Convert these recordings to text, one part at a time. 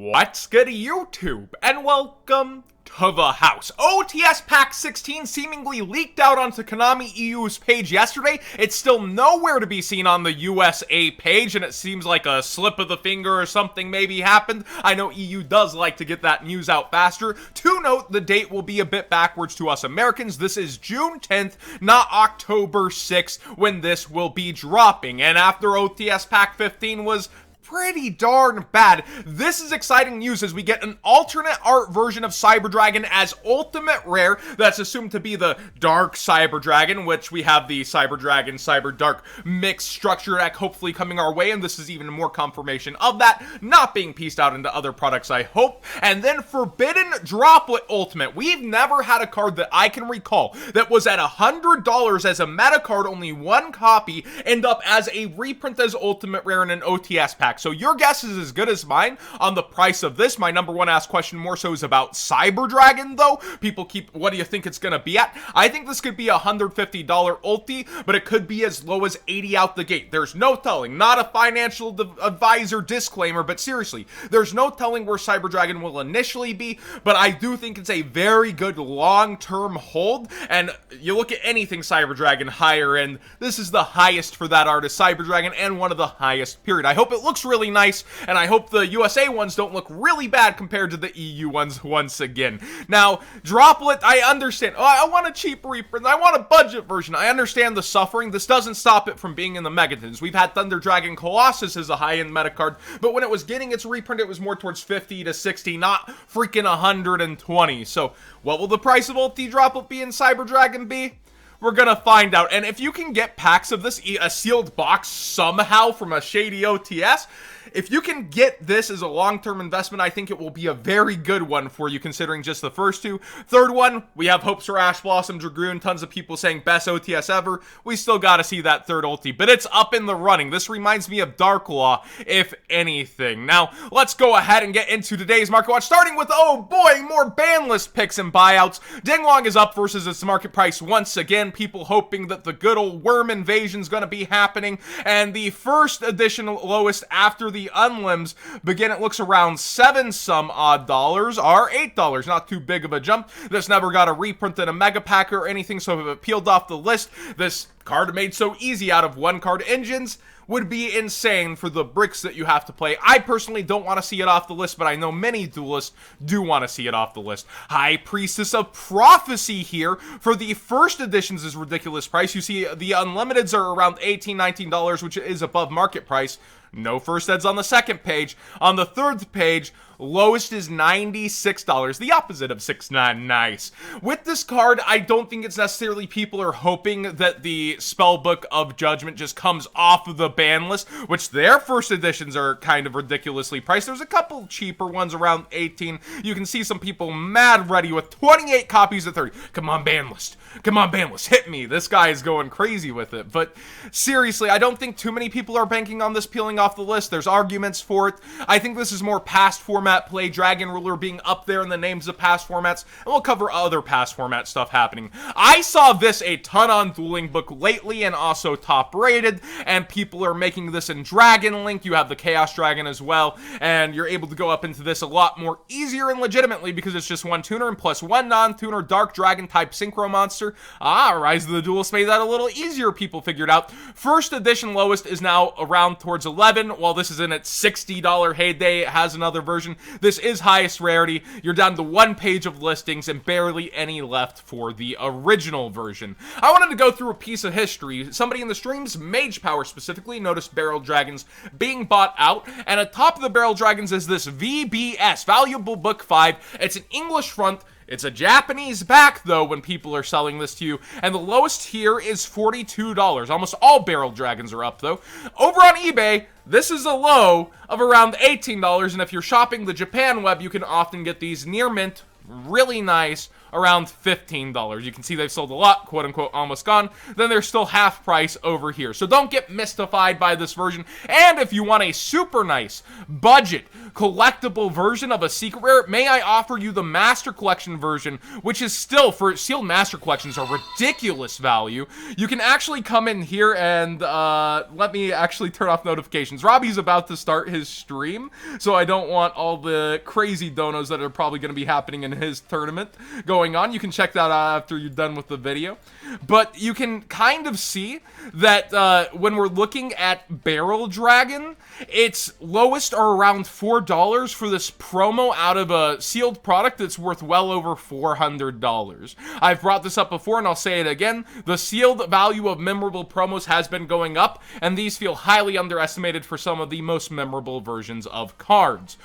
What's good, YouTube? And welcome to the house. OTS Pack 16 seemingly leaked out onto Konami EU's page yesterday. It's still nowhere to be seen on the USA page, and it seems like a slip of the finger or something maybe happened. I know EU does like to get that news out faster. To note, the date will be a bit backwards to us Americans. This is June 10th, not October 6th, when this will be dropping. And after OTS Pack 15 was pretty darn bad, this is exciting news as we get an alternate art version of Cyber Dragon as ultimate rare. That's assumed to be the Dark Cyber Dragon, which we have the Cyber Dragon Cyber Dark mixed structure deck hopefully coming our way, and this is even more confirmation of that not being pieced out into other products, I hope. And then Forbidden Droplet Ultimate. We've never had a card that I can recall that was at $100 as a meta card, only one copy, end up as a reprint as ultimate rare in an OTS pack. So your guess is as good as mine on the price of this. My number one asked question more so is about Cyber Dragon, though. People keep, what do you think it's gonna be at? I think this could be a $150 ulti, but it could be as low as 80 out the gate. There's no telling. Not a financial advisor disclaimer, but seriously, there's no telling where Cyber Dragon will initially be, but I do think it's a very good long-term hold, and you look at anything Cyber Dragon higher end, this is the highest for that artist, Cyber Dragon, and one of the highest, period. I hope it looks really nice, and I hope the USA ones don't look really bad compared to the EU ones once again. Now, Droplet, I understand. Oh, I want a cheap reprint. I want a budget version. I understand the suffering. This doesn't stop it from being in the Megatons. We've had Thunder Dragon Colossus as a high-end meta card, but when it was getting its reprint, it was more towards 50 to 60, not freaking 120. So, what will the price of Ulti Droplet be in Cyber Dragon be? We're gonna find out. And if you can get packs of this, a sealed box somehow from a shady OTS, if you can get this as a long-term investment, I think it will be a very good one for you, considering just the first two. Third one, we have hopes for Ash Blossom Dragoon. Tons of people saying best OTS ever. We still gotta see that third ulti, but it's up in the running. This reminds me of Dark Law, if anything. Now, let's go ahead and get into today's market watch, starting with, oh boy, more Banlist picks and buyouts. Dinglong is up versus its market price once again. People hoping that the good old worm invasion is gonna be happening, and the first edition lowest after the unlimbs begin, it looks around 7 some odd dollars, are $8, not too big of a jump. This never got a reprint in a mega pack or anything, so if it peeled off the list, this card made so easy out of one card engines would be insane for the bricks that you have to play. I personally don't want to see it off the list, but I know many duelists do want to see it off the list. High Priestess of Prophecy here for the first editions is ridiculous price. You see the unlimiteds are around $18, $19, which is above market price. No first eds on the second page. On the third page, lowest is $96, the opposite of $69. Nice. With this card, I don't think it's necessarily people are hoping that the Spellbook of Judgment just comes off of the ban list, which their first editions are kind of ridiculously priced. There's a couple cheaper ones around 18. You can see some people mad ready with 28 copies at 30. Come on, ban list. Come on, Banlist, hit me. This guy is going crazy with it. But seriously, I don't think too many people are banking on this peeling off the list. There's arguments for it. I think this is more past format play, Dragon Ruler being up there in the names of past formats, and we'll cover other past format stuff happening. I saw this a ton on Dueling Book lately and also top rated, and people are making this in Dragon Link. You have the Chaos Dragon as well, and you're able to go up into this a lot more easier and legitimately because it's just one tuner and plus one non-tuner Dark Dragon type Synchro Monster. Rise of the Duelist made that a little easier, people figured out. First edition lowest is now around towards 11, while this is in its $60 heyday. It has another version. This is highest rarity. You're down to one page of listings and barely any left for the original version. I wanted to go through a piece of history. Somebody in the streams, Mage Power specifically, noticed Barrel Dragons being bought out, and atop of the Barrel Dragons is this VBS, Valuable Book 5. It's an English front. It's a Japanese back, though, when people are selling this to you, and the lowest here is $42. Almost all Barrel Dragons are up, though. Over on eBay, this is a low of around $18, and if you're shopping the Japan web, you can often get these near mint, really nice, around $15. You can see they've sold a lot, quote unquote, almost gone. Then they're still half price over here. So don't get mystified by this version. And if you want a super nice budget collectible version of a secret rare, may I offer you the Master Collection version, which is still, for sealed Master Collections, a ridiculous value. You can actually come in here and let me actually turn off notifications. Robbie's about to start his stream, so I don't want all the crazy donos that are probably going to be happening in his tournament going on. You can check that out after you're done with the video. But you can kind of see that when we're looking at Barrel Dragon, its lowest are around $4 for this promo out of a sealed product that's worth well over $400. I've brought this up before and I'll say it again. The sealed value of memorable promos has been going up, and these feel highly underestimated for some of the most memorable versions of cards.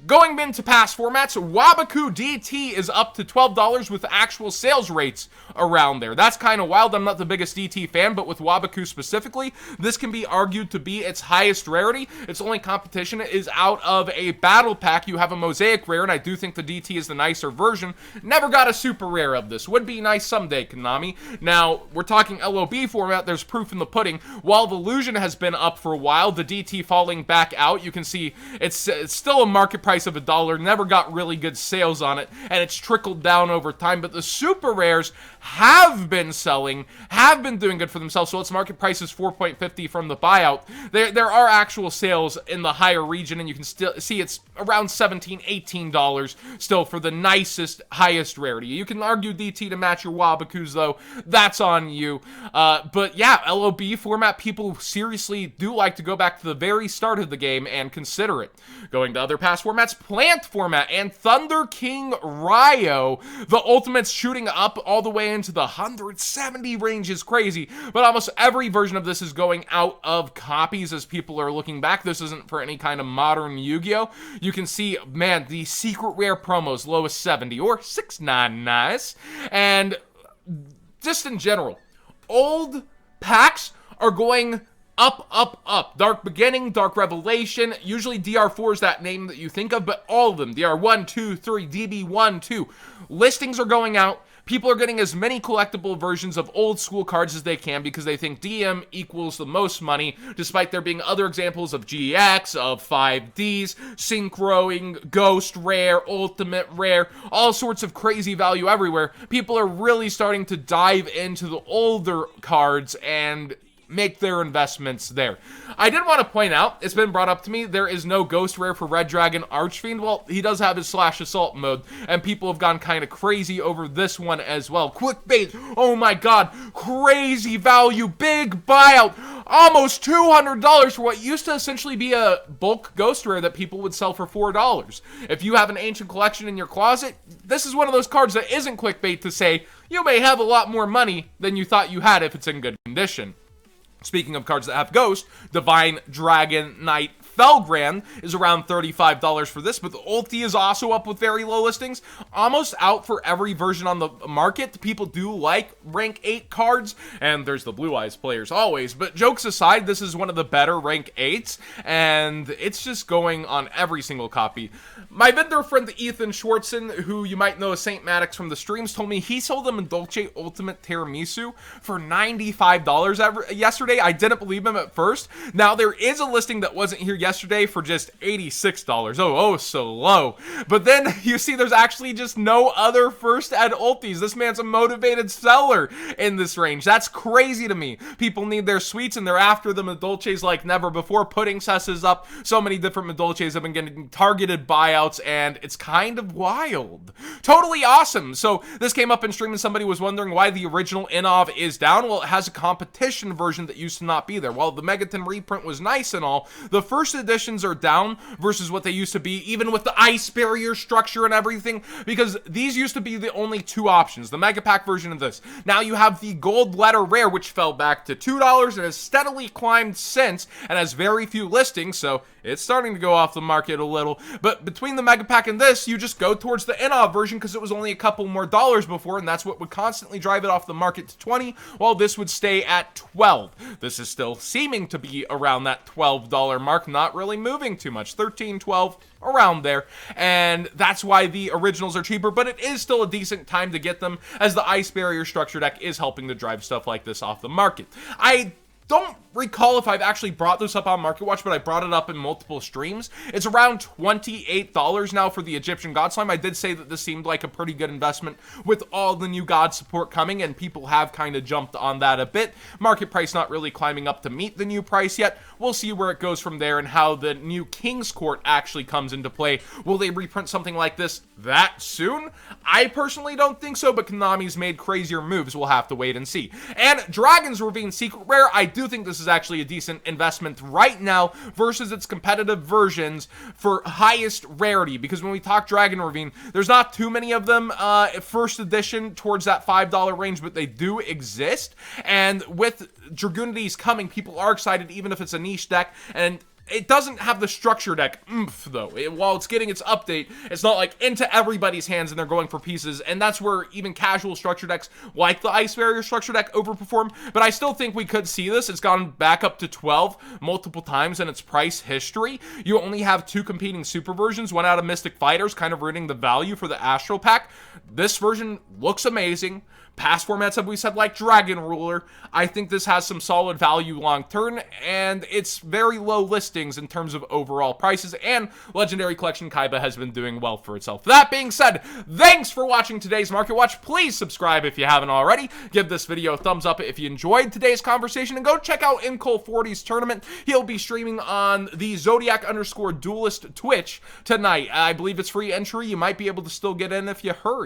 Going into past formats, Wabaku DT is up to $12 with actual sales rates around there. That's kind of wild. I'm not the biggest DT fan, but with Wabaku specifically, this can be argued to be its highest rarity. Its only competition is out of a battle pack. You have a mosaic rare, and I do think the DT is the nicer version. Never got a super rare of this. Would be nice someday, Konami. Now, we're talking LOB format. There's proof in the pudding. While the Illusion has been up for a while, the DT falling back out, you can see it's still a market price of $1. Never got really good sales on it, and it's trickled down over time. But the super rares have been selling, have been doing good for themselves. So its market price is $4.50 from the buyout. There are actual sales in the higher region, and you can still see it's around $17, $18 still for the nicest, highest rarity. You can argue DT to match your Wabakus, though. That's on you. But yeah, LOB format, people seriously do like to go back to the very start of the game and consider it. Going to other past formats, Plant format and Thunder King Ryo. The ultimates shooting up all the way into the 170 range is crazy, but almost every version of this is going out of copies as people are looking back. This isn't for any kind of modern Yu-Gi-Oh! You can see, man, the secret rare promos, lowest 70 or 699s, and just in general, old packs are going up, up, up. Dark Beginning, Dark Revelation, usually DR4 is that name that you think of, but all of them, DR1, 2, 3, DB1, 2, listings are going out. People are getting as many collectible versions of old school cards as they can because they think DM equals the most money, despite there being other examples of GX, of 5Ds, synchroing, ghost rare, ultimate rare, all sorts of crazy value everywhere. People are really starting to dive into the older cards and make their investments there. I did want to point out, it's been brought up to me, there is no ghost rare for Red Dragon Archfiend. Well, he does have his Slash Assault mode, and people have gone kind of crazy over this one as well. Clickbait, oh my god, crazy value, big buyout, almost $200 for what used to essentially be a bulk ghost rare that people would sell for $4. If you have an ancient collection in your closet, this is one of those cards that isn't clickbait to say you may have a lot more money than you thought you had if it's in good condition. Speaking of cards that have Ghost, Divine Dragon Knight Felgrand is around $35 for this, but the ulti is also up with very low listings, almost out for every version on the market. People do like rank 8 cards, and there's the Blue Eyes players always, but jokes aside, this is one of the better rank 8s, and it's just going on every single copy. My vendor friend Ethan Schwartzen, who you might know as Saint Maddox from the streams, told me he sold them a Dolce Ultimate Tiramisu for $95 yesterday. I didn't believe him at first. Now, there is a listing that wasn't here yesterday for just $86. Oh, so low. But then you see there's actually just no other first ed ultis. This man's a motivated seller in this range. That's crazy to me. People need their sweets and they're after the Medolces like never before. Pudding Cess is up. So many different Medolces have been getting targeted buyouts, and it's kind of wild. Totally awesome. So this came up in stream and somebody was wondering why the original Inov is down. Well, it has a competition version that used to not be there. While the Megaton reprint was nice and all, the first editions are down versus what they used to be, even with the ice barrier structure and everything, because these used to be the only two options, the Mega Pack version of this. Now you have the Gold Letter Rare, which fell back to $2 and has steadily climbed since and has very few listings, so it's starting to go off the market a little. But between the Mega Pack and this, you just go towards the Inov version because it was only a couple more dollars before, and that's what would constantly drive it off the market to 20, while this would stay at 12. This is still seeming to be around that $12 mark, not not really moving too much. 13, 12, around there, and that's why the originals are cheaper, but it is still a decent time to get them, as the ice barrier structure deck is helping to drive stuff like this off the market. I don't recall if I've actually brought this up on Market Watch, but I brought it up in multiple streams. It's around $28 now for the Egyptian God Slime. I did say that this seemed like a pretty good investment with all the new God support coming, and people have kind of jumped on that a bit. Market price not really climbing up to meet the new price yet. We'll see where it goes from there and how the new King's Court actually comes into play. Will they reprint something like this that soon? I personally don't think so, but Konami's made crazier moves. We'll have to wait and see. And Dragon's Ravine Secret Rare, I do think this is actually a decent investment right now versus its competitive versions for highest rarity, because when we talk Dragon Ravine, there's not too many of them first edition towards that $5 range, but they do exist. And with Dragoonities coming, people are excited even if it's a niche deck, and it doesn't have the structure deck oomph, though. While it's getting its update, it's not like into everybody's hands and they're going for pieces, and that's where even casual structure decks like the Ice Barrier structure deck overperform. But I still think we could see this. It's gone back up to 12 multiple times in its price history. You only have 2 competing super versions, one out of Mystic Fighters, kind of ruining the value for the Astro Pack. This version looks amazing. Past formats have we said like Dragon Ruler. I think this has some solid value long term, and it's very low listings in terms of overall prices, and Legendary Collection Kaiba has been doing well for itself. That being said, thanks for watching today's Market Watch. Please subscribe if you haven't already. Give this video a thumbs up if you enjoyed today's conversation, and go check out Incol40's tournament. He'll be streaming on the Zodiac_Duelist Twitch tonight. I believe it's free entry. You might be able to still get in if you hurry.